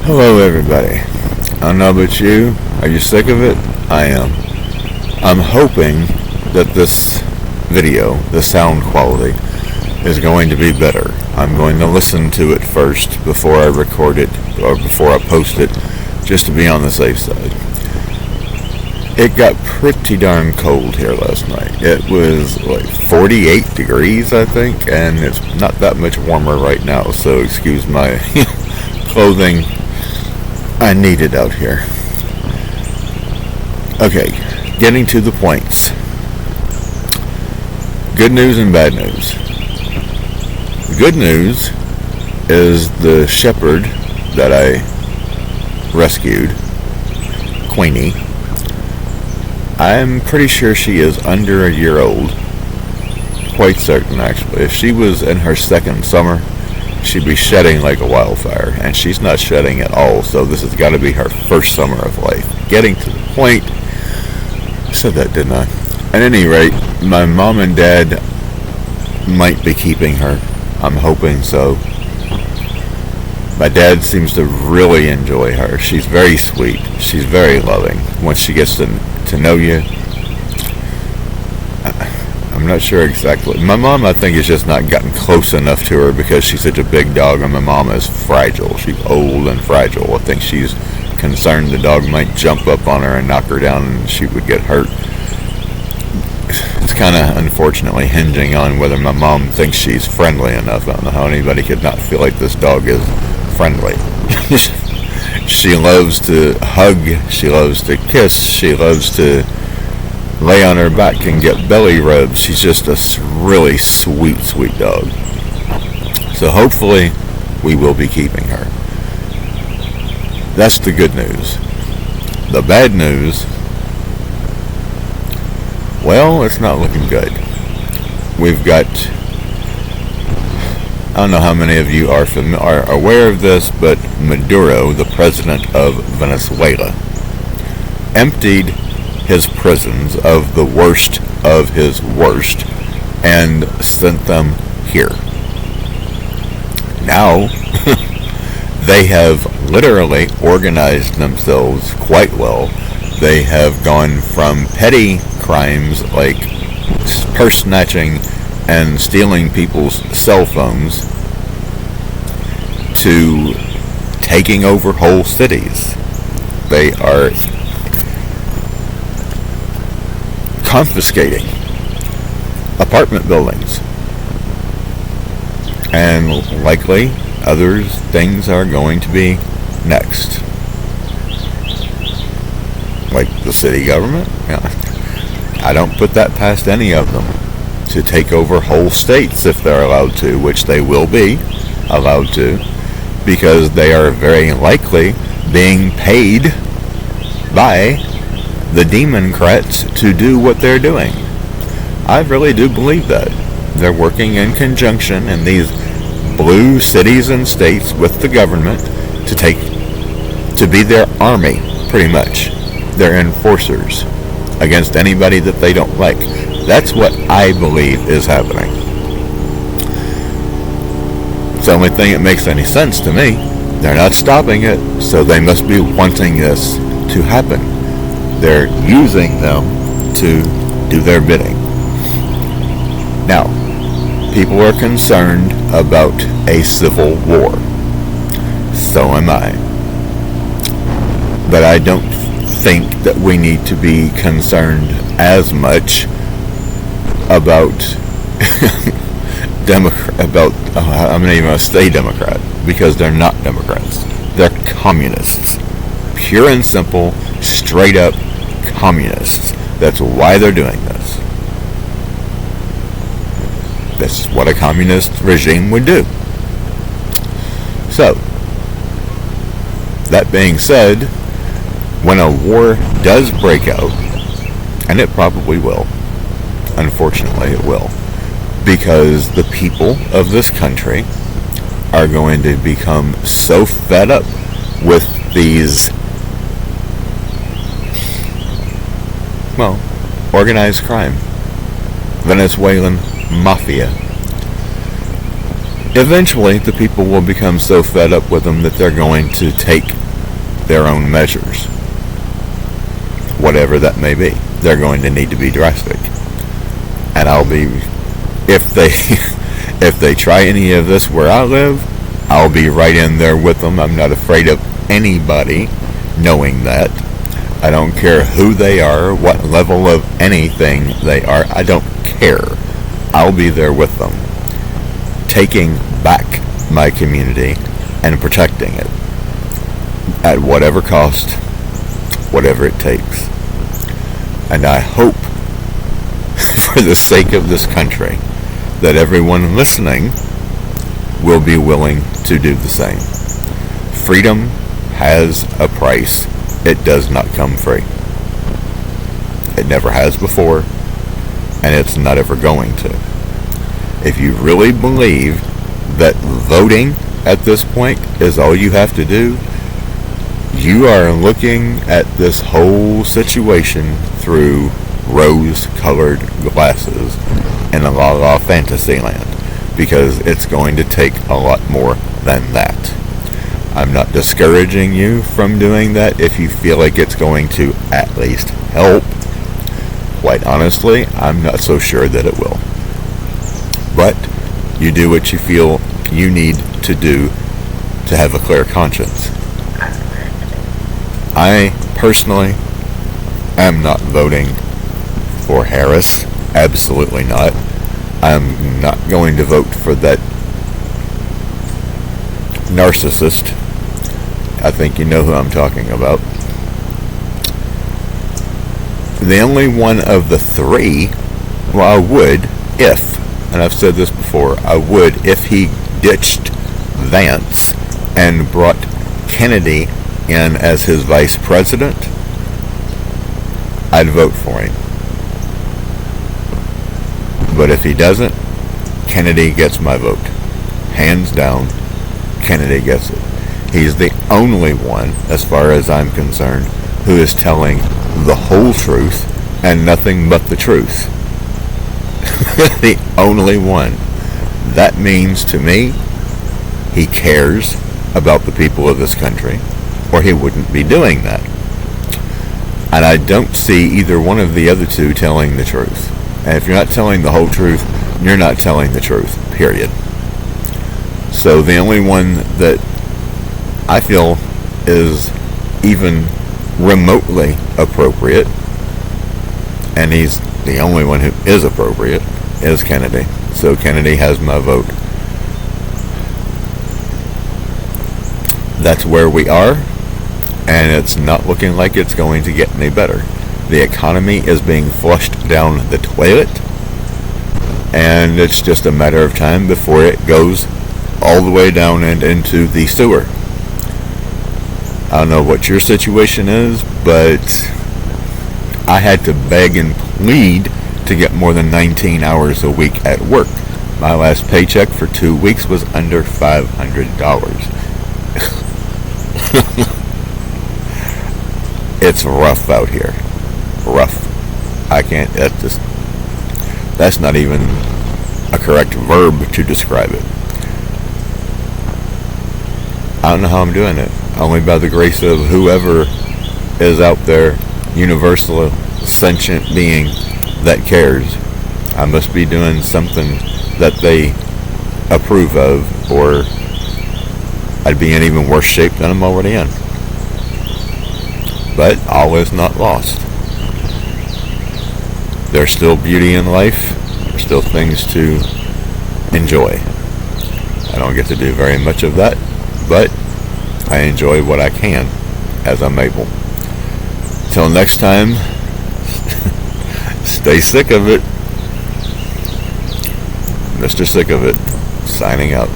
Hello, everybody. I don't know about you. Are you sick of it? I am. I'm hoping that this video, the sound quality, is going to be better. I'm going to listen to it first before I record it or before I post it, just to be on the safe side. It got pretty darn cold here last night. It was like 48 degrees, I think, and it's not that much warmer right now, so excuse my clothing. I need it out here. Okay, getting to the points. Good news and bad news. The good news is the shepherd that I rescued, Queenie. I'm pretty sure she is under a year old. Quite certain, actually. If she was in her second summer, she'd be shedding like a wildfire, and she's not shedding at all, so this has got to be her first summer of life. Getting to the point, I said that, didn't I? At any rate, my mom and dad might be keeping her. I'm hoping so. My dad seems to really enjoy her. She's very sweet. She's very loving. Once she gets to know you, I'm not sure exactly. My mom, I think, has just not gotten close enough to her because she's such a big dog, and my mom is fragile. She's old and fragile. I think she's concerned the dog might jump up on her and knock her down and she would get hurt. It's kind of unfortunately hinging on whether my mom thinks she's friendly enough. I don't know how anybody could not feel like this dog is friendly. She loves to hug. She loves to kiss. She loves to lay on her back and get belly rubs. She's just a really sweet, sweet dog. So hopefully we will be keeping her. That's the good news. The bad news, well, it's not looking good. We've got, I don't know how many of you are aware of this, but Maduro, the president of Venezuela, emptied his prisons of the worst of his worst and sent them here. Now, they have literally organized themselves quite well. They have gone from petty crimes like purse snatching and stealing people's cell phones to taking over whole cities. They are confiscating apartment buildings, and likely other things are going to be next, like the city government. I don't put that past any of them to take over whole states if they're allowed to, which they will be allowed to, because they are very likely being paid by the Democrats to do what they're doing. I really do believe that. They're working in conjunction in these blue cities and states with the government to be their army, pretty much. Their enforcers against anybody that they don't like. That's what I believe is happening. It's the only thing that makes any sense to me. They're not stopping it, so they must be wanting this to happen. They're using them to do their bidding. Now, people are concerned about a civil war. So am I. But I don't think that we need to be concerned as much about I'm not even going to say Democrat, because they're not Democrats. They're communists. Pure and simple, straight up communists. That's why they're doing this. This is what a communist regime would do. So, that being said, when a war does break out, and it probably will, unfortunately it will, because the people of this country are going to become so fed up with these, organized crime, Venezuelan mafia, Eventually, the people will become so fed up with them that they're going to take their own measures, whatever that may be. They're going to need to be drastic, and I'll be, if they if they try any of this where I live, I'll be right in there with them. I'm not afraid of anybody knowing that. I don't care who they are, what level of anything they are. I don't care. I'll be there with them, taking back my community and protecting it at whatever cost, whatever it takes. And I hope, for the sake of this country, that everyone listening will be willing to do the same. Freedom has a price. It does not come free. It never has before, and it's not ever going to. If you really believe that voting at this point is all you have to do, you are looking at this whole situation through rose-colored glasses in a la fantasy land, because it's going to take a lot more than that. I'm not discouraging you from doing that if you feel like it's going to at least help. Quite honestly, I'm not so sure that it will. But you do what you feel you need to do to have a clear conscience. I personally am not voting for Harris. Absolutely not. I'm not going to vote for that narcissist. I think you know who I'm talking about. The only one of the three, well, I would if, and I've said this before, I would if he ditched Vance and brought Kennedy in as his vice president, I'd vote for him. But if he doesn't, Kennedy gets my vote. Hands down, Kennedy gets it. He's the only one, as far as I'm concerned, who is telling the whole truth and nothing but the truth. The only one. That means to me, he cares about the people of this country, or he wouldn't be doing that. And I don't see either one of the other two telling the truth. And if you're not telling the whole truth, you're not telling the truth, period. So the only one that I feel is even remotely appropriate, and he's the only one who is appropriate, is Kennedy. So Kennedy has my vote. That's where we are, and it's not looking like it's going to get any better. The economy is being flushed down the toilet, and it's just a matter of time before it goes all the way down and into the sewer. I don't know what your situation is, but I had to beg and plead to get more than 19 hours a week at work. My last paycheck for 2 weeks was under $500. It's rough out here. Rough. I can't, that's not even a correct verb to describe it. I don't know how I'm doing it. Only by the grace of whoever is out there, universal, sentient being that cares. I must be doing something that they approve of, or I'd be in even worse shape than I'm already in. But all is not lost. There's still beauty in life. There's still things to enjoy. I don't get to do very much of that, but I enjoy what I can as I'm able. Till next time, stay sick of it. Mr. Sick of It, signing out.